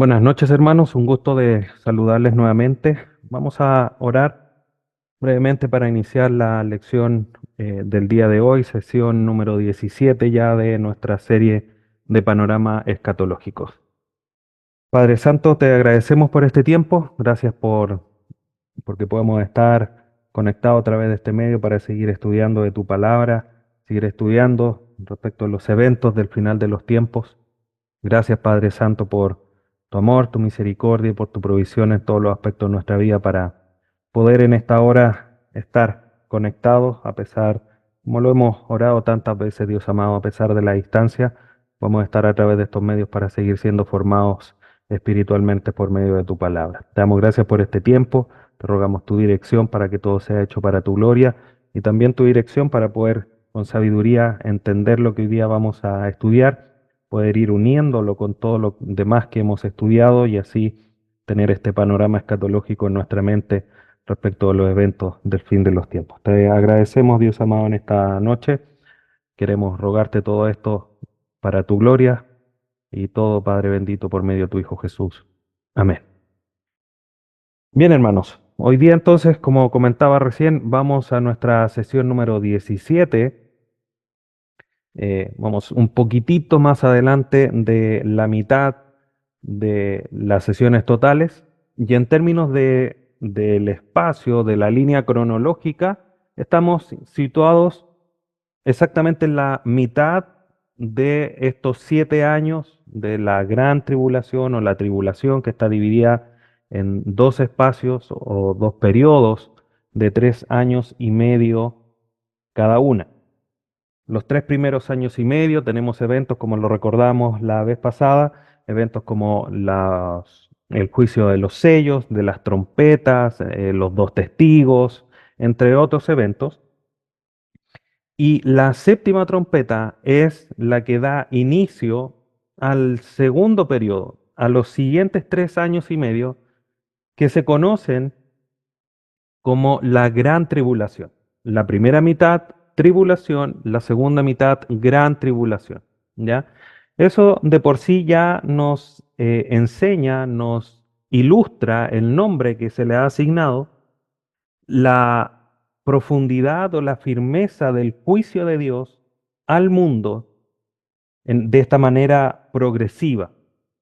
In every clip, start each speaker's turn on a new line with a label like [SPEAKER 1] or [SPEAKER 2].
[SPEAKER 1] Buenas noches, hermanos. Un gusto de saludarles nuevamente. Vamos a orar brevemente para iniciar la lección del día de hoy, sesión número 17 ya de nuestra serie de panorama escatológicos. Padre Santo, te agradecemos por este tiempo. Gracias porque podemos estar conectados a través de este medio para seguir estudiando de tu palabra, seguir estudiando respecto a los eventos del final de los tiempos. Gracias, Padre Santo, por tu amor, tu misericordia y por tu provisión en todos los aspectos de nuestra vida para poder en esta hora estar conectados a pesar, como lo hemos orado tantas veces, Dios amado, a pesar de la distancia, vamos a estar a través de estos medios para seguir siendo formados espiritualmente por medio de tu palabra. Te damos gracias por este tiempo, te rogamos tu dirección para que todo sea hecho para tu gloria y también tu dirección para poder con sabiduría entender lo que hoy día vamos a estudiar, poder ir uniéndolo con todo lo demás que hemos estudiado y así tener este panorama escatológico en nuestra mente respecto a los eventos del fin de los tiempos. Te agradecemos, Dios amado, en esta noche. Queremos rogarte todo esto para tu gloria y todo, Padre bendito, por medio de tu Hijo Jesús. Amén. Bien, hermanos, hoy día entonces, como comentaba recién, vamos a nuestra sesión número 17. Vamos un poquitito más adelante de la mitad de las sesiones totales y en términos del espacio, de la línea cronológica, estamos situados exactamente en la mitad de estos 7 años de la gran tribulación o la tribulación que está dividida en dos espacios o dos periodos de 3 años y medio cada una. Los 3 primeros años y medio tenemos eventos como lo recordamos la vez pasada, eventos como el juicio de los sellos, de las trompetas, los dos testigos, entre otros eventos. Y la séptima trompeta es la que da inicio al segundo periodo, a los siguientes 3 años y medio, que se conocen como la gran tribulación. La primera mitad, tribulación, la segunda mitad, gran tribulación. ¿Ya? Eso de por sí ya nos enseña, nos ilustra el nombre que se le ha asignado, la profundidad o la firmeza del juicio de Dios al mundo de esta manera progresiva.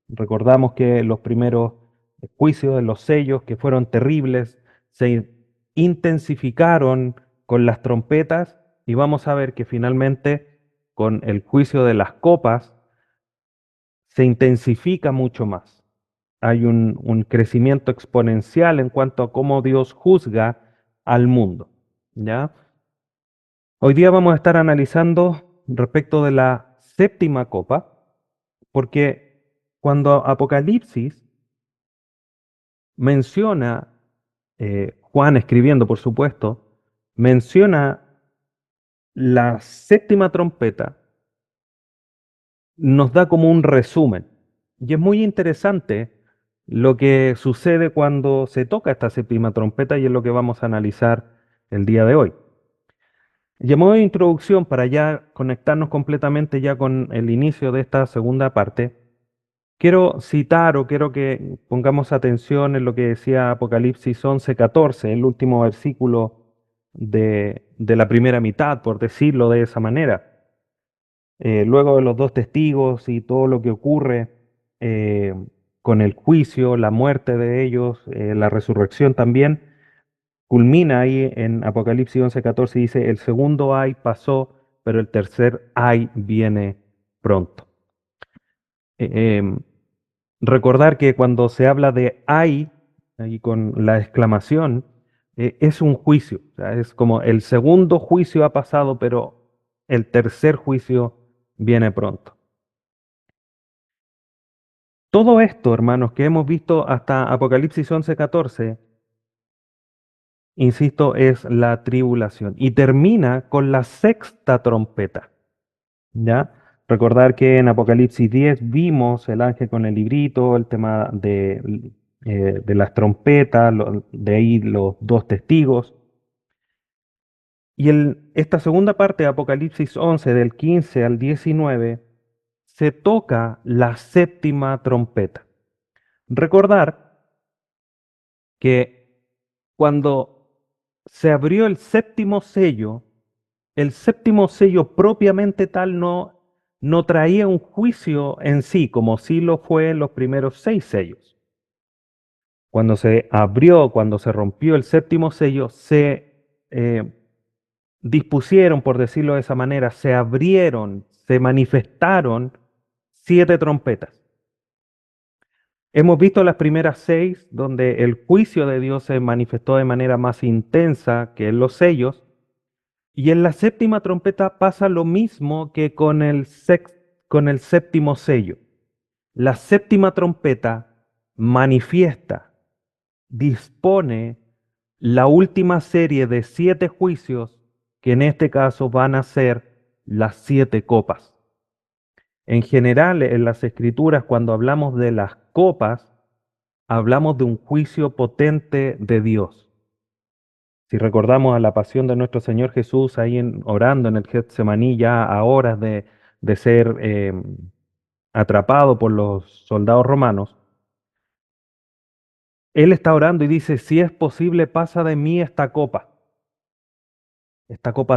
[SPEAKER 1] Recordamos que los primeros juicios de los sellos, que fueron terribles, se intensificaron con las trompetas y vamos a ver que finalmente con el juicio de las copas se intensifica mucho más. Hay un crecimiento exponencial en cuanto a cómo Dios juzga al mundo. ¿Ya? Hoy día vamos a estar analizando respecto de la séptima copa, porque cuando Apocalipsis menciona, Juan escribiendo por supuesto, menciona la séptima trompeta, nos da como un resumen. Y es muy interesante lo que sucede cuando se toca esta séptima trompeta y es lo que vamos a analizar el día de hoy. Y a modo de introducción, para ya conectarnos completamente ya con el inicio de esta segunda parte, quiero citar o quiero que pongamos atención en lo que decía Apocalipsis 11:14, el último versículo de la primera mitad, por decirlo de esa manera. Luego de los dos testigos y todo lo que ocurre eh, con el juicio, la muerte de ellos, la resurrección también, culmina ahí en Apocalipsis 11:14 y dice, el segundo ay pasó, pero el tercer ay viene pronto. Em, Recordar que cuando se habla de ay, ahí con la exclamación, es un juicio, o sea, es como el segundo juicio ha pasado, pero el tercer juicio viene pronto. Todo esto, hermanos, que hemos visto hasta Apocalipsis 11:14, insisto, es la tribulación y termina con la sexta trompeta, ¿ya? Recordar que en Apocalipsis 10 vimos el ángel con el librito, el tema de las trompetas, de ahí los dos testigos. Y esta segunda parte de Apocalipsis 11, del 15 al 19, se toca la séptima trompeta. Recordar que cuando se abrió el séptimo sello propiamente tal no traía un juicio en sí, como sí lo fue en los primeros 6 sellos. Cuando se abrió, cuando se rompió el séptimo sello, se dispusieron, por decirlo de esa manera, se abrieron, se manifestaron 7 trompetas. Hemos visto las primeras 6, donde el juicio de Dios se manifestó de manera más intensa que en los sellos, y en la séptima trompeta pasa lo mismo que con el séptimo sello. La séptima trompeta manifiesta, dispone la última serie de 7 juicios, que en este caso van a ser las 7 copas. En general, en las escrituras, cuando hablamos de las copas, hablamos de un juicio potente de Dios. Si recordamos a la pasión de nuestro Señor Jesús ahí orando en el Getsemaní, ya a horas de ser atrapado por los soldados romanos, Él está orando y dice, si es posible, pasa de mí esta copa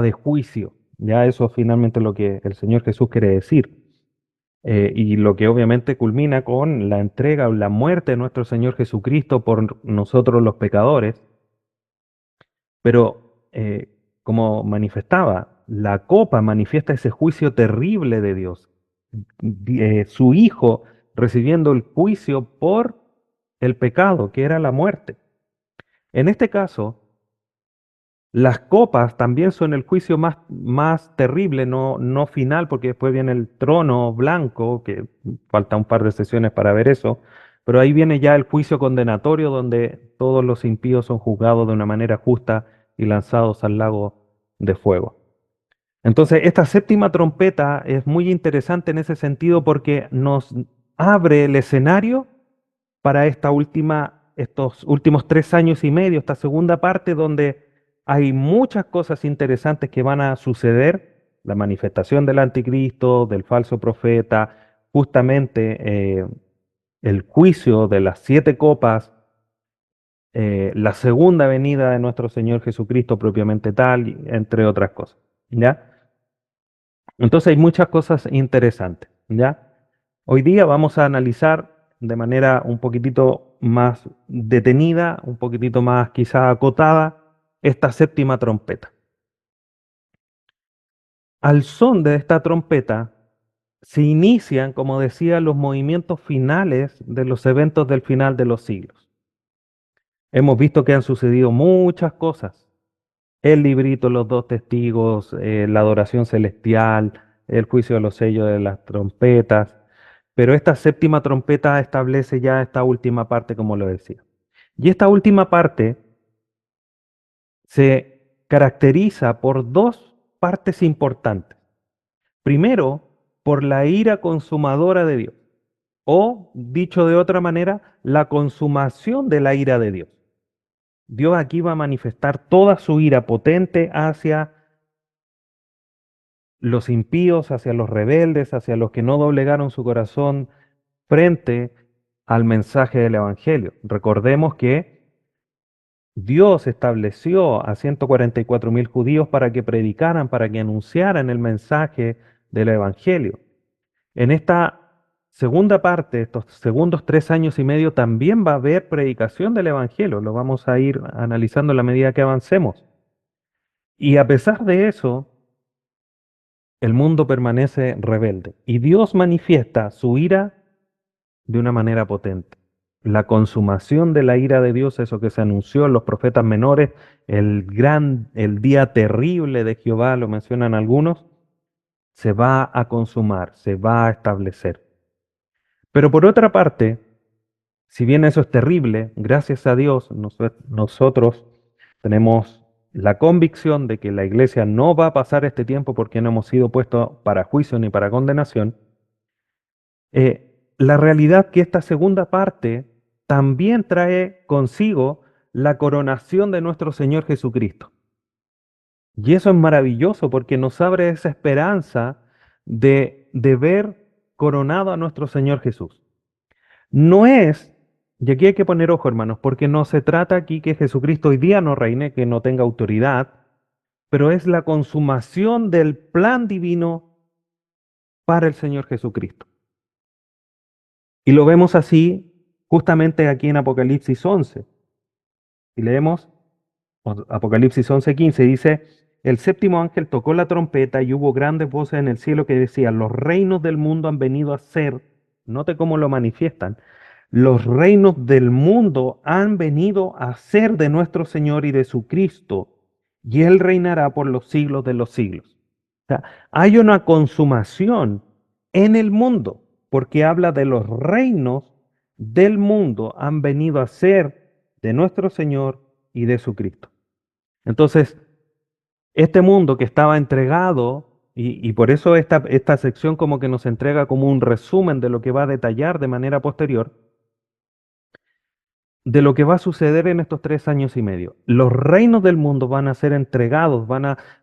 [SPEAKER 1] de juicio. Ya eso es finalmente lo que el Señor Jesús quiere decir. Y lo que obviamente culmina con la entrega o la muerte de nuestro Señor Jesucristo por nosotros los pecadores. Pero como manifestaba, la copa manifiesta ese juicio terrible de Dios. Su Hijo recibiendo el juicio por el pecado, que era la muerte. En este caso, las copas también son el juicio más terrible, no final, porque después viene el trono blanco, que falta un par de sesiones para ver eso, pero ahí viene ya el juicio condenatorio, donde todos los impíos son juzgados de una manera justa y lanzados al lago de fuego. Entonces, esta séptima trompeta es muy interesante en ese sentido porque nos abre el escenario para estos últimos 3 años y medio, esta segunda parte donde hay muchas cosas interesantes que van a suceder, la manifestación del anticristo, del falso profeta, justamente el juicio de las 7 copas, la segunda venida de nuestro Señor Jesucristo propiamente tal, entre otras cosas, ¿ya? Entonces hay muchas cosas interesantes, ¿ya? Hoy día vamos a analizar de manera un poquitito más detenida, un poquitito más quizá acotada, esta séptima trompeta. Al son de esta trompeta se inician, como decía, los movimientos finales de los eventos del final de los siglos. Hemos visto que han sucedido muchas cosas. El librito, los 2 testigos, la adoración celestial, el juicio de los sellos de las trompetas. Pero esta séptima trompeta establece ya esta última parte, como lo decía. Y esta última parte se caracteriza por 2 partes importantes. Primero, por la ira consumadora de Dios, o dicho de otra manera, la consumación de la ira de Dios. Dios aquí va a manifestar toda su ira potente hacia los impíos, hacia los rebeldes, hacia los que no doblegaron su corazón frente al mensaje del Evangelio. Recordemos que Dios estableció a 144.000 judíos para que predicaran, para que anunciaran el mensaje del Evangelio. En esta segunda parte, estos segundos 3 años y medio, también va a haber predicación del Evangelio. Lo vamos a ir analizando a la medida que avancemos. Y a pesar de eso, el mundo permanece rebelde. Y Dios manifiesta su ira de una manera potente. La consumación de la ira de Dios, eso que se anunció en los profetas menores, el día terrible de Jehová, lo mencionan algunos, se va a consumar, se va a establecer. Pero por otra parte, si bien eso es terrible, gracias a Dios nosotros tenemos la convicción de que la iglesia no va a pasar este tiempo porque no hemos sido puestos para juicio ni para condenación. La realidad que esta segunda parte también trae consigo la coronación de nuestro Señor Jesucristo. Y eso es maravilloso porque nos abre esa esperanza de ver coronado a nuestro Señor Jesús. No es Y aquí hay que poner ojo, hermanos, porque no se trata aquí que Jesucristo hoy día no reine, que no tenga autoridad, pero es la consumación del plan divino para el Señor Jesucristo. Y lo vemos así justamente aquí en Apocalipsis 11. Y leemos Apocalipsis 11:15, dice, el séptimo ángel tocó la trompeta y hubo grandes voces en el cielo que decían, los reinos del mundo han venido a ser, note cómo lo manifiestan, los reinos del mundo han venido a ser de nuestro Señor y de su Cristo, y Él reinará por los siglos de los siglos. O sea, hay una consumación en el mundo, porque habla de los reinos del mundo han venido a ser de nuestro Señor y de su Cristo. Entonces, este mundo que estaba entregado, y por eso esta sección como que nos entrega como un resumen de lo que va a detallar de manera posterior, de lo que va a suceder en estos 3 años y medio. Los reinos del mundo van a ser entregados,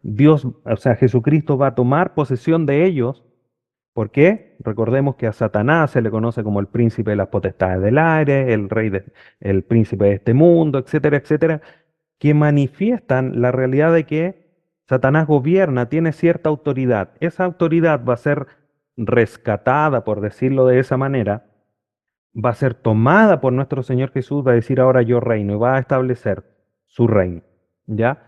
[SPEAKER 1] Dios, o sea, Jesucristo va a tomar posesión de ellos. ¿Por qué? Recordemos que a Satanás se le conoce como el príncipe de las potestades del aire, el príncipe de este mundo, etcétera, etcétera, que manifiestan la realidad de que Satanás gobierna, tiene cierta autoridad. Esa autoridad va a ser rescatada, por decirlo de esa manera, va a ser tomada por nuestro Señor Jesús, va a decir ahora yo reino y va a establecer su reino. ¿Ya?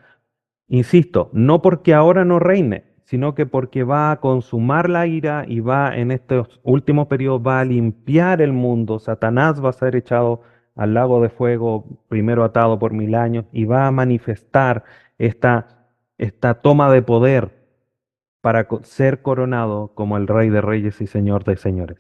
[SPEAKER 1] Insisto, no porque ahora no reine, sino que porque va a consumar la ira y va en estos últimos periodos, va a limpiar el mundo. Satanás va a ser echado al lago de fuego, primero atado por 1000 años, y va a manifestar esta toma de poder para ser coronado como el Rey de Reyes y Señor de Señores.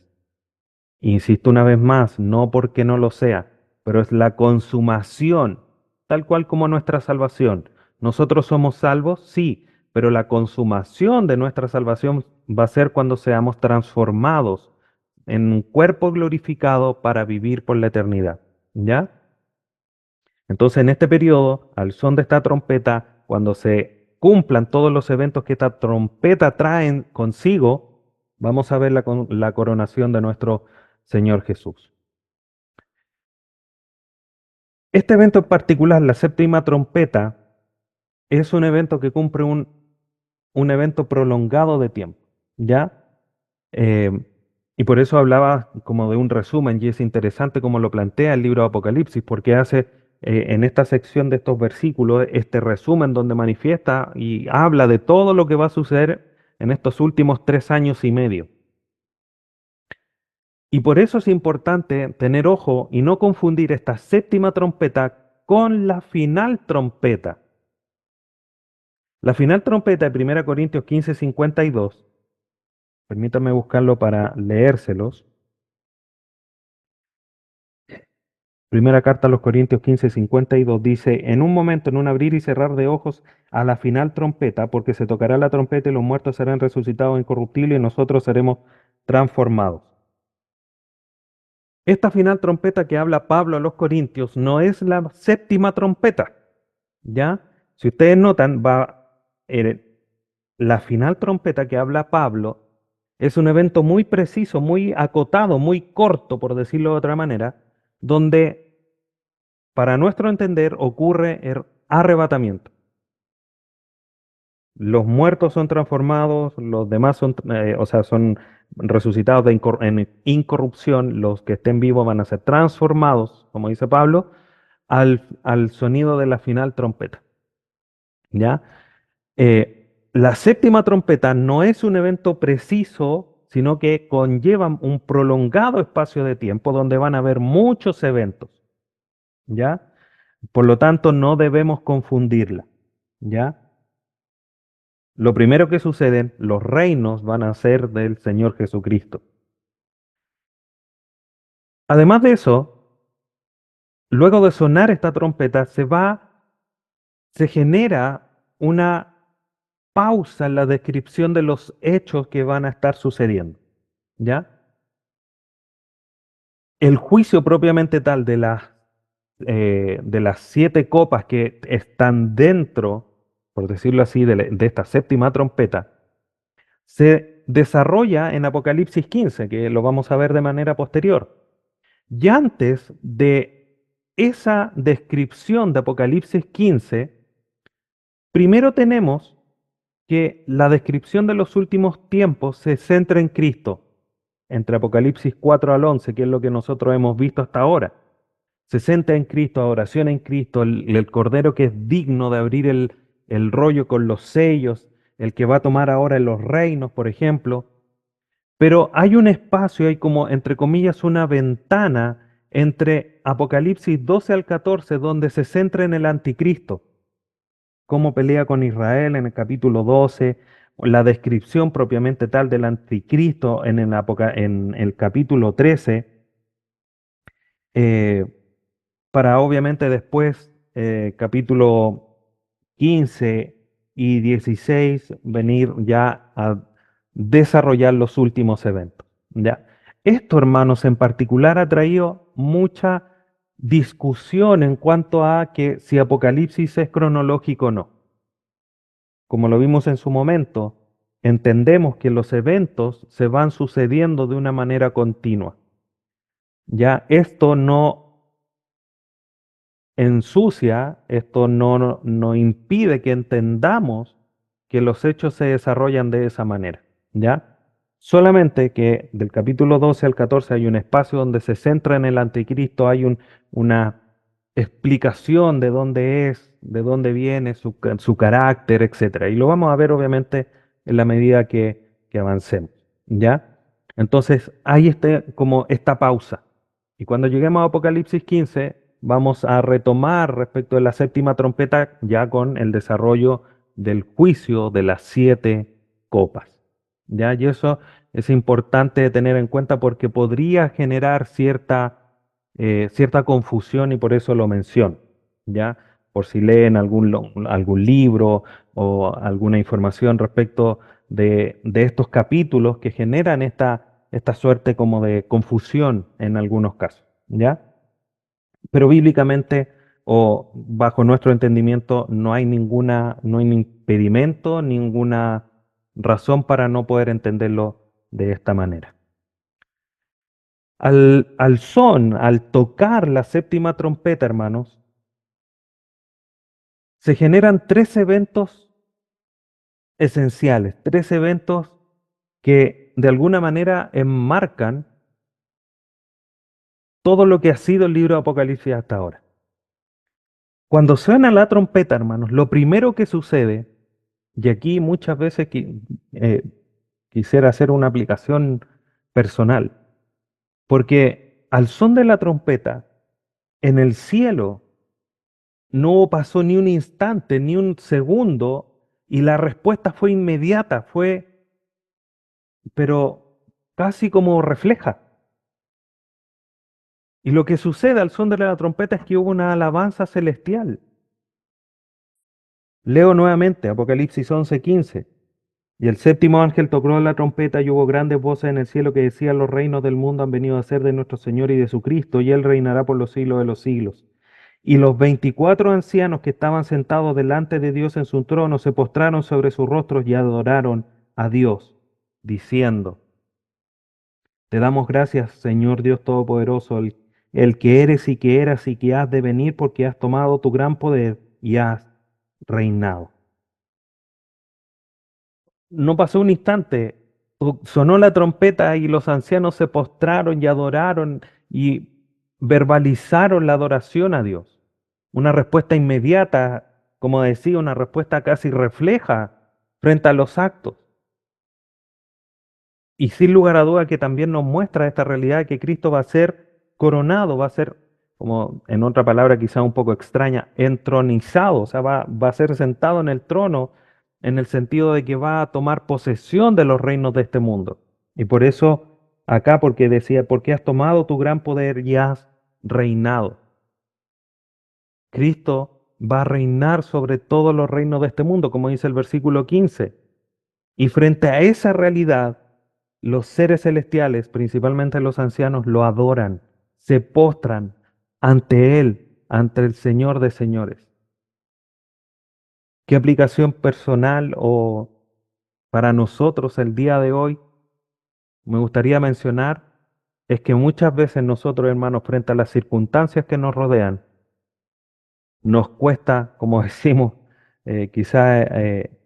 [SPEAKER 1] Insisto una vez más, no porque no lo sea, pero es la consumación, tal cual como nuestra salvación. Nosotros somos salvos, sí, pero la consumación de nuestra salvación va a ser cuando seamos transformados en un cuerpo glorificado para vivir por la eternidad. ¿Ya? Entonces, en este periodo, al son de esta trompeta, cuando se cumplan todos los eventos que esta trompeta trae consigo, vamos a ver la coronación de nuestro Señor Jesús. Este evento en particular, la séptima trompeta, es un evento que cumple un evento prolongado de tiempo, ¿ya? Eh, y por eso hablaba como de un resumen, y es interesante como lo plantea el libro de Apocalipsis, porque hace en esta sección de estos versículos este resumen donde manifiesta y habla de todo lo que va a suceder en estos últimos 3 años y medio. Y por eso es importante tener ojo y no confundir esta séptima trompeta con la final trompeta. La final trompeta de 1 Corintios 15:52, permítanme buscarlo para leérselos. Primera carta a los Corintios 15:52 dice, en un momento, en un abrir y cerrar de ojos, a la final trompeta, porque se tocará la trompeta y los muertos serán resucitados incorruptibles y nosotros seremos transformados. Esta final trompeta que habla Pablo a los Corintios no es la séptima trompeta, ¿ya? Si ustedes notan, eh, la final trompeta que habla Pablo es un evento muy preciso, muy acotado, muy corto, por decirlo de otra manera, donde, para nuestro entender, ocurre el arrebatamiento. Los muertos son transformados, los demás son resucitados en incorrupción, los que estén vivos van a ser transformados, como dice Pablo, al sonido de la final trompeta. ¿Ya? La séptima trompeta no es un evento preciso, sino que conlleva un prolongado espacio de tiempo donde van a haber muchos eventos, ¿ya? Por lo tanto, no debemos confundirla, ¿ya? Lo primero que sucede, los reinos van a ser del Señor Jesucristo. Además de eso, luego de sonar esta trompeta, se genera una pausa en la descripción de los hechos que van a estar sucediendo, ¿ya? El juicio propiamente tal de las 7 copas que están dentro, por decirlo así, de esta séptima trompeta, se desarrolla en Apocalipsis 15, que lo vamos a ver de manera posterior. Y antes de esa descripción de Apocalipsis 15, primero tenemos que la descripción de los últimos tiempos se centra en Cristo, entre Apocalipsis 4 al 11, que es lo que nosotros hemos visto hasta ahora. Se centra en Cristo, adoración en Cristo, el Cordero que es digno de abrir el rollo con los sellos, el que va a tomar ahora los reinos, por ejemplo. Pero hay un espacio, hay como, entre comillas, una ventana entre Apocalipsis 12 al 14, donde se centra en el anticristo, cómo pelea con Israel en el capítulo 12, la descripción propiamente tal del anticristo en el capítulo 13, eh, para obviamente después, capítulo 15 y 16, venir ya a desarrollar los últimos eventos. ¿Ya? Esto, hermanos, en particular ha traído mucha discusión en cuanto a que si Apocalipsis es cronológico o no. Como lo vimos en su momento, entendemos que los eventos se van sucediendo de una manera continua. Ya esto no ensucia, esto no impide que entendamos que los hechos se desarrollan de esa manera, ¿ya? Solamente que del capítulo 12 al 14 hay un espacio donde se centra en el anticristo, hay una explicación de dónde es, de dónde viene, su carácter, etcétera. Y lo vamos a ver obviamente en la medida que avancemos, ¿ya? Entonces hay como esta pausa. Y cuando lleguemos a Apocalipsis 15, vamos a retomar respecto de la séptima trompeta ya con el desarrollo del juicio de las 7 copas. ¿Ya? Y eso es importante tener en cuenta porque podría generar cierta confusión y por eso lo menciono. ¿Ya? Por si leen algún libro o alguna información respecto de estos capítulos que generan esta suerte como de confusión en algunos casos. ¿Ya? Pero bíblicamente o bajo nuestro entendimiento no hay impedimento, ninguna razón para no poder entenderlo de esta manera. Al tocar la séptima trompeta, hermanos, se generan 3 eventos esenciales, 3 eventos que de alguna manera enmarcan todo lo que ha sido el libro de Apocalipsis hasta ahora. Cuando suena la trompeta, hermanos, lo primero que sucede, y aquí muchas veces eh, quisiera hacer una aplicación personal, porque al son de la trompeta, en el cielo no pasó ni un instante, ni un segundo, y la respuesta fue inmediata, pero casi como refleja. Y lo que sucede al son de la trompeta es que hubo una alabanza celestial. Leo nuevamente Apocalipsis 11:15. Y el séptimo ángel tocó la trompeta y hubo grandes voces en el cielo que decían: los reinos del mundo han venido a ser de nuestro Señor y de su Cristo, y Él reinará por los siglos de los siglos. Y los 24 ancianos que estaban sentados delante de Dios en su trono se postraron sobre sus rostros y adoraron a Dios, diciendo: te damos gracias, Señor Dios Todopoderoso, el que eres y que eras y que has de venir, porque has tomado tu gran poder y has reinado. No pasó un instante, sonó la trompeta y los ancianos se postraron y adoraron y verbalizaron la adoración a Dios. Una respuesta inmediata, como decía, una respuesta casi refleja frente a los actos. Y sin lugar a duda que también nos muestra esta realidad que Cristo va a ser coronado, va a ser, como en otra palabra quizá un poco extraña, entronizado, o sea, va a ser sentado en el trono en el sentido de que va a tomar posesión de los reinos de este mundo. Y por eso acá, porque decía, porque has tomado tu gran poder y has reinado. Cristo va a reinar sobre todos los reinos de este mundo, como dice el versículo 15. Y frente a esa realidad, los seres celestiales, principalmente los ancianos, lo adoran, se postran ante Él, ante el Señor de señores. ¿Qué aplicación personal o para nosotros el día de hoy me gustaría mencionar? es que muchas veces nosotros, hermanos, frente a las circunstancias que nos rodean, nos cuesta, como decimos, quizá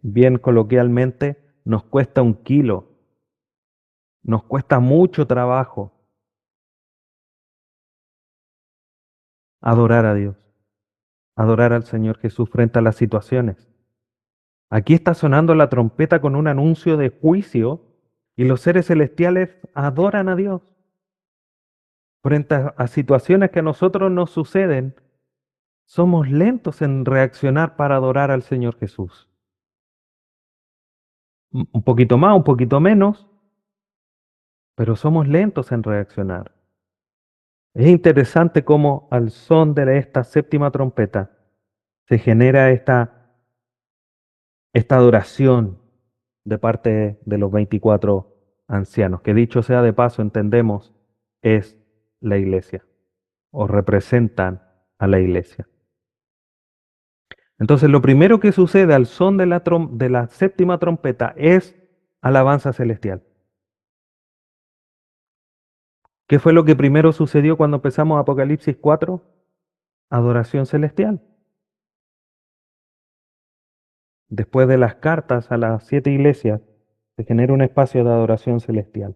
[SPEAKER 1] bien coloquialmente, nos cuesta un kilo, nos cuesta mucho trabajo adorar a Dios, adorar al Señor Jesús frente a las situaciones. Aquí está sonando la trompeta con un anuncio de juicio y los seres celestiales adoran a Dios. Frente a situaciones que a nosotros nos suceden, somos lentos en reaccionar para adorar al Señor Jesús. Un poquito más, un poquito menos, pero somos lentos en reaccionar. Es interesante cómo al son de esta séptima trompeta se genera esta adoración de parte de los 24 ancianos, que dicho sea de paso, entendemos, es la iglesia o representan a la iglesia. Entonces, lo primero que sucede al son de la séptima trompeta es alabanza celestial. ¿Qué fue lo que primero sucedió cuando empezamos Apocalipsis 4? Adoración celestial. Después de las cartas a las 7 iglesias, se genera un espacio de adoración celestial.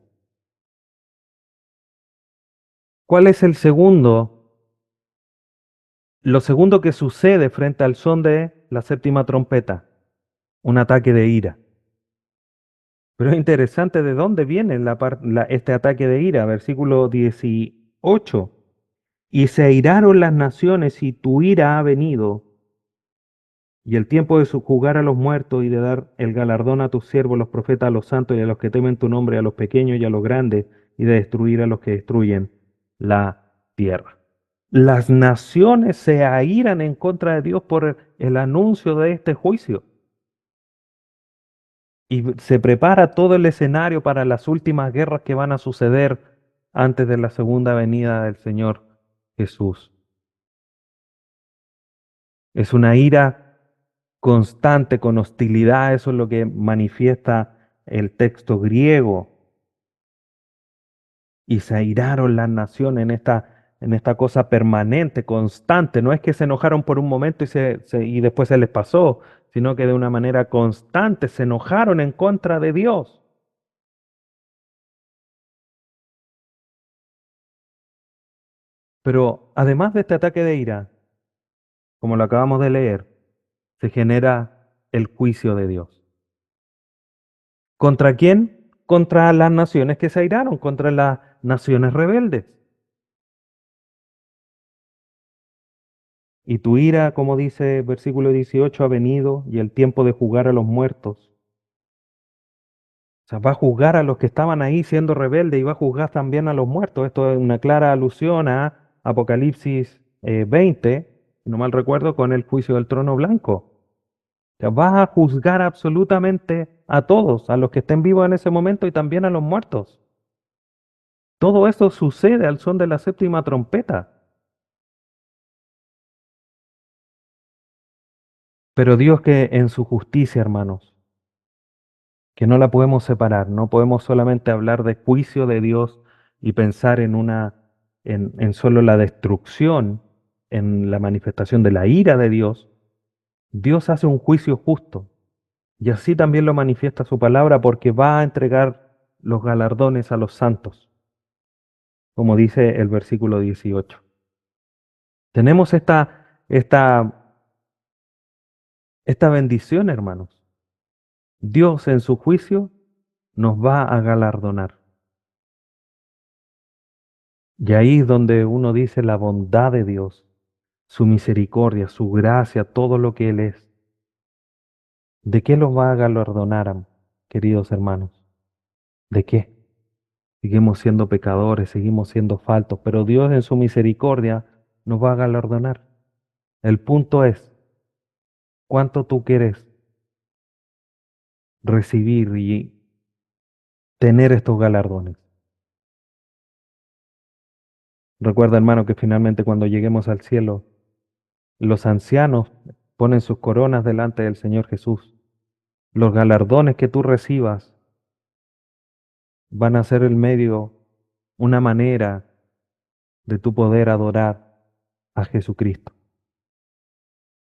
[SPEAKER 1] ¿Cuál es el segundo? Lo segundo que sucede frente al son de la séptima trompeta, un ataque de ira. Pero es interesante de dónde viene este ataque de ira, versículo 18. Y se airaron las naciones y tu ira ha venido, y el tiempo de juzgar a los muertos y de dar el galardón a tus siervos, los profetas, a los santos y a los que temen tu nombre, a los pequeños y a los grandes, y de destruir a los que destruyen la tierra. Las naciones se airan en contra de Dios por el anuncio de este juicio. Y se prepara todo el escenario para las últimas guerras que van a suceder antes de la segunda venida del Señor Jesús. Es una ira constante con hostilidad, eso es lo que manifiesta el texto griego. Y se airaron las naciones en esta cosa permanente, constante. No es que se enojaron por un momento y después se les pasó, sino que de una manera constante se enojaron en contra de Dios. Pero además de este ataque de ira, como lo acabamos de leer, se genera el juicio de Dios. ¿Contra quién? Contra las naciones que se airaron, contra las naciones rebeldes. Y tu ira, como dice versículo 18, ha venido y el tiempo de juzgar a los muertos. O sea, va a juzgar a los que estaban ahí siendo rebeldes y va a juzgar también a los muertos. Esto es una clara alusión a Apocalipsis 20, si no mal recuerdo, con el juicio del trono blanco. O sea, va a juzgar absolutamente a todos, a los que estén vivos en ese momento y también a los muertos. Todo esto sucede al son de la séptima trompeta. Pero Dios que en su justicia, hermanos, que no la podemos separar, no podemos solamente hablar de juicio de Dios y pensar en solo la destrucción, en la manifestación de la ira de Dios. Dios hace un juicio justo y así también lo manifiesta su palabra porque va a entregar los galardones a los santos, como dice el versículo 18. Tenemos esta bendición, hermanos. Dios en su juicio nos va a galardonar. Y ahí es donde uno dice la bondad de Dios, su misericordia, su gracia, todo lo que Él es. ¿De qué los va a galardonar, queridos hermanos? ¿De qué? Seguimos siendo pecadores, seguimos siendo faltos, pero Dios en su misericordia nos va a galardonar. El punto es, ¿cuánto tú quieres recibir y tener estos galardones? Recuerda, hermano, que finalmente cuando lleguemos al cielo, los ancianos ponen sus coronas delante del Señor Jesús. Los galardones que tú recibas van a ser el medio una manera de tu poder adorar a Jesucristo.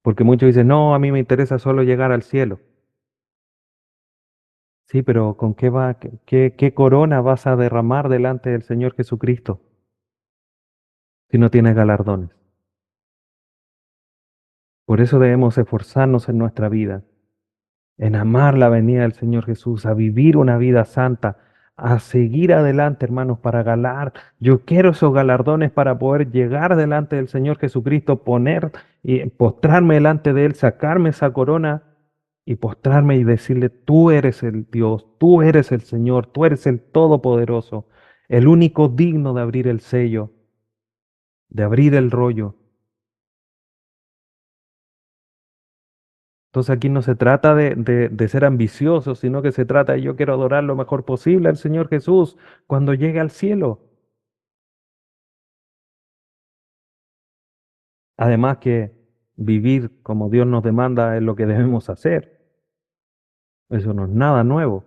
[SPEAKER 1] Porque muchos dicen, no, a mí me interesa solo llegar al cielo. Sí, pero ¿con qué corona vas a derramar delante del Señor Jesucristo si no tienes galardones? Por eso debemos esforzarnos en nuestra vida, en amar la venida del Señor Jesús, a vivir una vida santa, a seguir adelante, hermanos, para galar. Yo quiero esos galardones para poder llegar delante del Señor Jesucristo, poner y postrarme delante de Él, sacarme esa corona y postrarme y decirle, tú eres el Dios, tú eres el Señor, tú eres el Todopoderoso, el único digno de abrir el sello, de abrir el rollo. Entonces aquí no se trata de ser ambicioso, sino que se trata de yo quiero adorar lo mejor posible al Señor Jesús cuando llegue al cielo. Además que vivir como Dios nos demanda es lo que debemos hacer. Eso no es nada nuevo.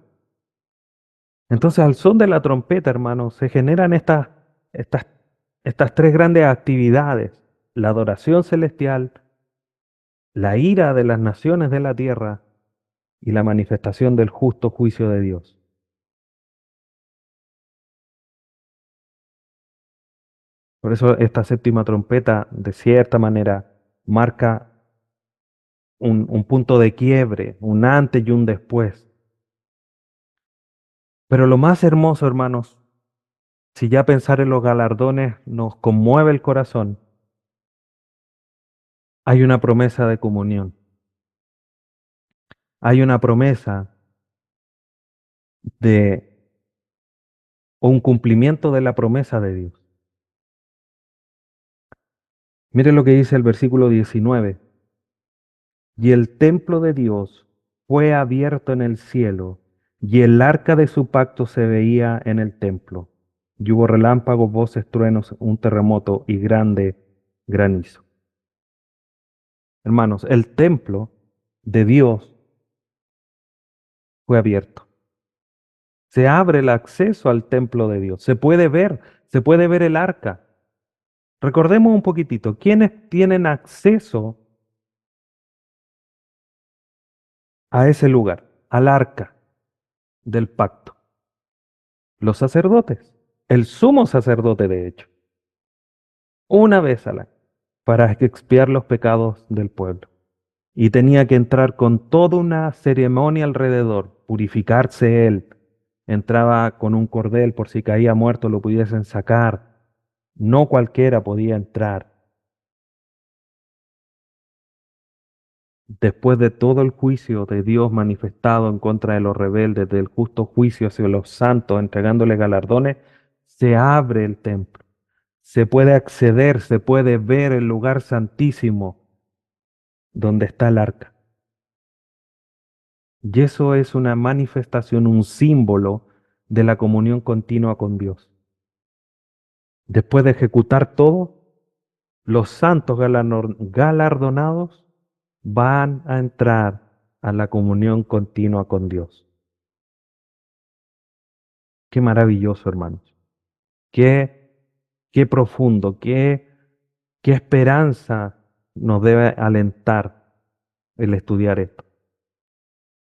[SPEAKER 1] Entonces al son de la trompeta, hermanos, se generan estas, estas tres grandes actividades. La adoración celestial, la ira de las naciones de la tierra y la manifestación del justo juicio de Dios. Por eso esta séptima trompeta, de cierta manera, marca un punto de quiebre, un antes y un después. Pero lo más hermoso, hermanos, si ya pensar en los galardones nos conmueve el corazón, hay una promesa de comunión, hay una promesa de o un cumplimiento de la promesa de Dios. Mire lo que dice el versículo 19. Y el templo de Dios fue abierto en el cielo, y el arca de su pacto se veía en el templo. Y hubo relámpagos, voces, truenos, un terremoto y grande granizo. Hermanos, el templo de Dios fue abierto. Se abre el acceso al templo de Dios. Se puede ver el arca. Recordemos un poquitito, ¿quiénes tienen acceso a ese lugar, al arca del pacto? Los sacerdotes, el sumo sacerdote de hecho, una vez al año, para expiar los pecados del pueblo. Y tenía que entrar con toda una ceremonia alrededor, purificarse él. Entraba con un cordel por si caía muerto lo pudiesen sacar. No cualquiera podía entrar. Después de todo el juicio de Dios manifestado en contra de los rebeldes, del justo juicio hacia los santos, entregándole galardones, se abre el templo. Se puede acceder, se puede ver el lugar santísimo donde está el arca. Y eso es una manifestación, un símbolo de la comunión continua con Dios. Después de ejecutar todo, los santos galardonados van a entrar a la comunión continua con Dios. Qué maravilloso, hermanos. Qué, qué profundo, qué esperanza nos debe alentar el estudiar esto.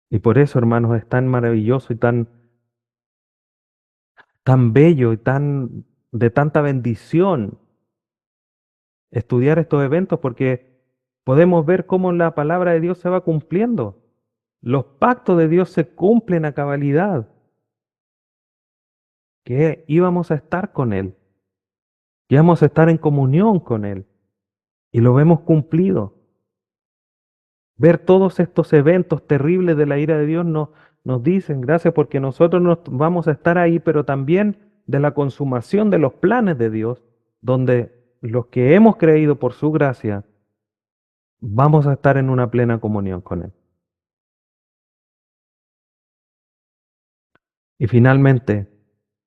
[SPEAKER 1] Y por eso, hermanos, es tan maravilloso y tan bello y tan de tanta bendición estudiar estos eventos porque podemos ver cómo la palabra de Dios se va cumpliendo. Los pactos de Dios se cumplen a cabalidad, que íbamos a estar con Él, que íbamos a estar en comunión con Él, y lo vemos cumplido. Ver todos estos eventos terribles de la ira de Dios nos dicen, gracias porque nosotros nos vamos a estar ahí, pero también de la consumación de los planes de Dios, donde los que hemos creído por su gracia, vamos a estar en una plena comunión con Él. Y finalmente,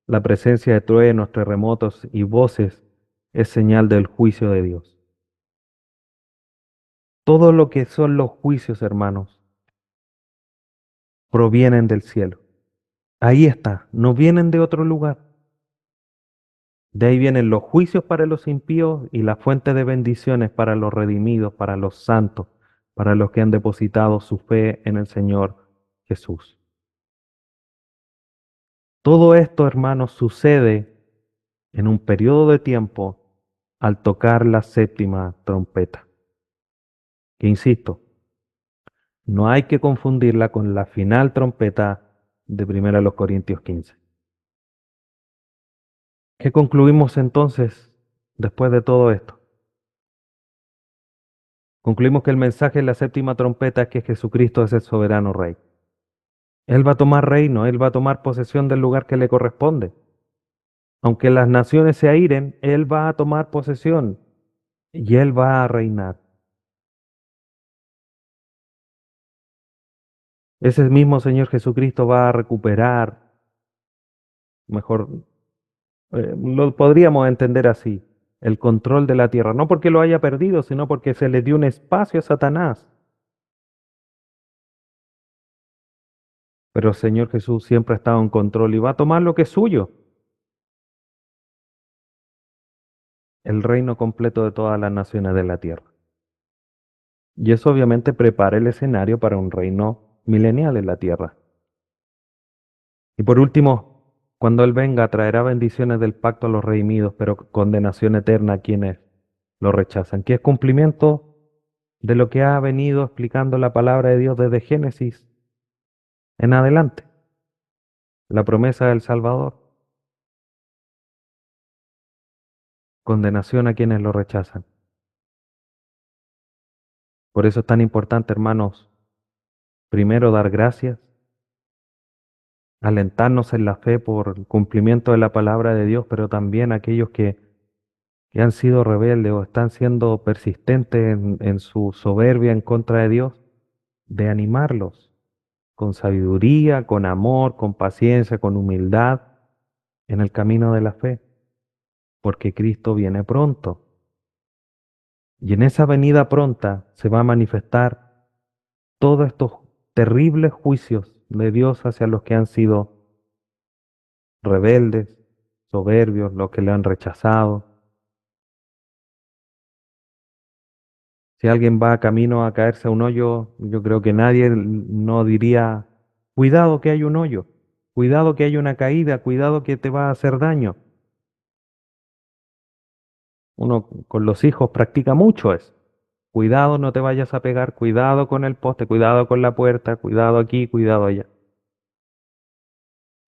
[SPEAKER 1] la presencia de truenos, terremotos y voces es señal del juicio de Dios. Todo lo que son los juicios, hermanos, provienen del cielo. Ahí está, no vienen de otro lugar. De ahí vienen los juicios para los impíos y la fuente de bendiciones para los redimidos, para los santos, para los que han depositado su fe en el Señor Jesús. Todo esto, hermanos, sucede en un periodo de tiempo al tocar la séptima trompeta. Que insisto, no hay que confundirla con la final trompeta de 1 Corintios 15. ¿Qué concluimos entonces después de todo esto? Concluimos que el mensaje de la séptima trompeta es que Jesucristo es el soberano Rey. Él va a tomar reino, Él va a tomar posesión del lugar que le corresponde. Aunque las naciones se airen, Él va a tomar posesión y Él va a reinar. Ese mismo Señor Jesucristo va a recuperar, mejor, lo podríamos entender así, el control de la tierra. No porque lo haya perdido, sino porque se le dio un espacio a Satanás. Pero el Señor Jesús siempre ha estado en control y va a tomar lo que es suyo, el reino completo de todas las naciones de la tierra. Y eso obviamente prepara el escenario para un reino milenial en la tierra. Y por último, cuando Él venga, traerá bendiciones del pacto a los redimidos, pero condenación eterna a quienes lo rechazan, que es cumplimiento de lo que ha venido explicando la palabra de Dios desde Génesis en adelante, la promesa del Salvador, condenación a quienes lo rechazan. Por eso es tan importante, hermanos, primero dar gracias, alentarnos en la fe por el cumplimiento de la palabra de Dios, pero también aquellos que han sido rebeldes o están siendo persistentes en su soberbia en contra de Dios, de animarlos con sabiduría, con amor, con paciencia, con humildad en el camino de la fe, porque Cristo viene pronto. Y en esa venida pronta se va a manifestar todos estos terribles juicios de Dios hacia los que han sido rebeldes, soberbios, los que le han rechazado. Si alguien va camino a caerse a un hoyo, yo creo que nadie no diría, cuidado que hay un hoyo, cuidado que hay una caída, cuidado que te va a hacer daño. Uno con los hijos practica mucho eso. Cuidado, no te vayas a pegar, cuidado con el poste, cuidado con la puerta, cuidado aquí, cuidado allá.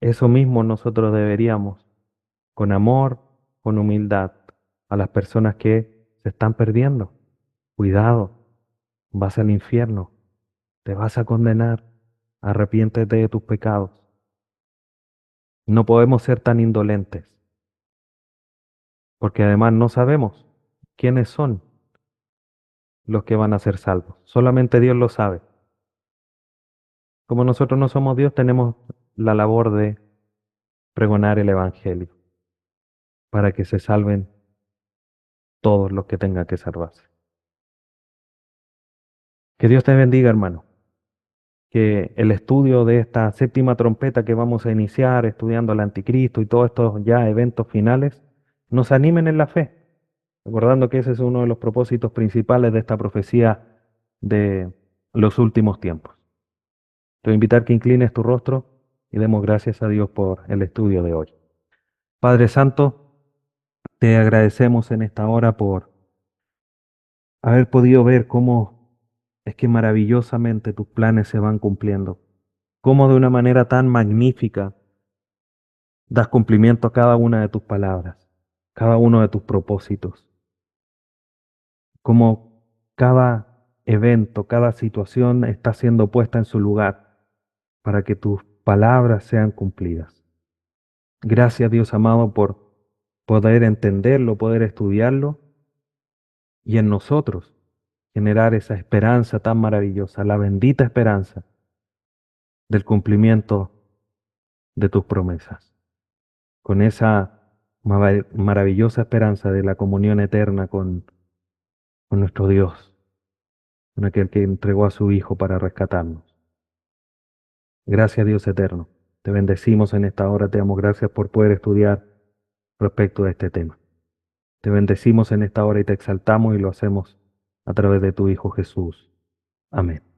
[SPEAKER 1] Eso mismo nosotros deberíamos, con amor, con humildad, a las personas que se están perdiendo. Cuidado, vas al infierno, te vas a condenar, arrepiéntete de tus pecados. No podemos ser tan indolentes, porque además no sabemos quiénes son los que van a ser salvos. Solamente Dios lo sabe. Como nosotros no somos Dios, tenemos la labor de pregonar el Evangelio para que se salven todos los que tengan que salvarse. Que Dios te bendiga, hermano. Que el estudio de esta séptima trompeta que vamos a iniciar, estudiando al anticristo y todos estos ya eventos finales, nos animen en la fe, recordando que ese es uno de los propósitos principales de esta profecía de los últimos tiempos. Te voy a invitar que inclines tu rostro y demos gracias a Dios por el estudio de hoy. Padre Santo, te agradecemos en esta hora por haber podido ver cómo es que maravillosamente tus planes se van cumpliendo, cómo de una manera tan magnífica das cumplimiento a cada una de tus palabras, cada uno de tus propósitos, cómo cada evento, cada situación está siendo puesta en su lugar para que tus palabras sean cumplidas. Gracias, Dios amado, por poder entenderlo, poder estudiarlo y en nosotros generar esa esperanza tan maravillosa, la bendita esperanza del cumplimiento de tus promesas. Con esa maravillosa esperanza de la comunión eterna con nuestro Dios, con aquel que entregó a su Hijo para rescatarnos. Gracias, Dios eterno. Te bendecimos en esta hora, te damos gracias por poder estudiar respecto a este tema. Te bendecimos en esta hora y te exaltamos y lo hacemos a través de tu Hijo Jesús. Amén.